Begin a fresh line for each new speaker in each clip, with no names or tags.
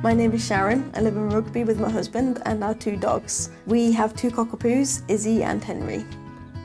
My name is Sharon. I live in Rugby with my husband and our 2 dogs. We have 2 cockapoos, Izzy and Henry.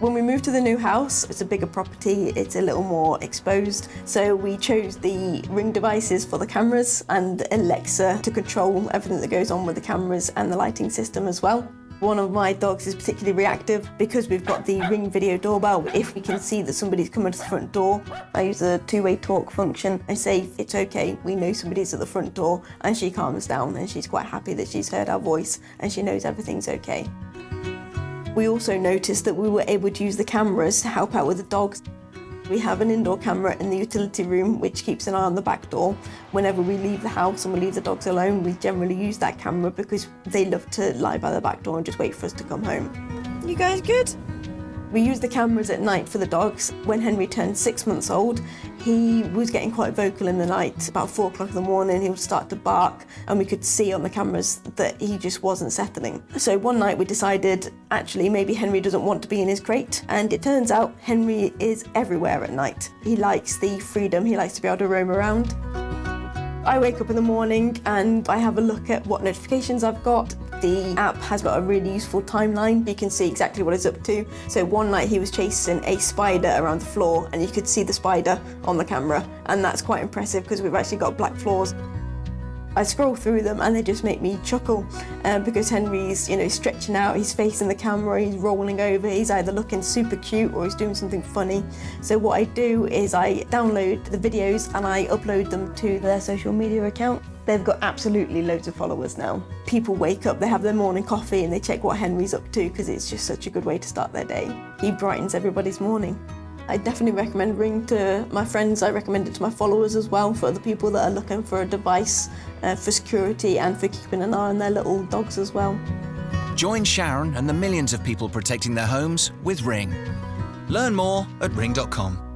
When we moved to the new house, it's a bigger property, it's a little more exposed, so we chose the Ring devices for the cameras and Alexa to control everything that goes on with the cameras and the lighting system as well. One of my dogs is particularly reactive because we've got the Ring video doorbell. If we can see that somebody's coming to the front door, I use the two-way talk function and say, it's okay, we know somebody's at the front door, and she calms down and she's quite happy that she's heard our voice and she knows everything's okay. We also noticed that we were able to use the cameras to help out with the dogs. We have an indoor camera in the utility room which keeps an eye on the back door. Whenever we leave the house and we leave the dogs alone, we generally use that camera because they love to lie by the back door and just wait for us to come home. You guys good? We use the cameras at night for the dogs. When Henry turned 6 months old, he was getting quite vocal in the night. About 4 o'clock in the morning, he would start to bark, and we could see on the cameras that he just wasn't settling. So one night we decided, actually, maybe Henry doesn't want to be in his crate. And it turns out Henry is everywhere at night. He likes the freedom, he likes to be able to roam around. I wake up in the morning and I have a look at what notifications I've got. The app has got a really useful timeline. You can see exactly what he's up to. So one night he was chasing a spider around the floor and you could see the spider on the camera, and that's quite impressive because we've actually got black floors. I scroll through them and they just make me chuckle because Henry's, stretching out, he's facing the camera, he's rolling over, he's either looking super cute or he's doing something funny. So what I do is I download the videos and I upload them to their social media account. They've got absolutely loads of followers now. People wake up, they have their morning coffee and they check what Henry's up to because it's just such a good way to start their day. He brightens everybody's morning. I definitely recommend Ring to my friends. I recommend it to my followers as well, for other people that are looking for a device for security and for keeping an eye on their little dogs as well.
Join Sharon and the millions of people protecting their homes with Ring. Learn more at ring.com.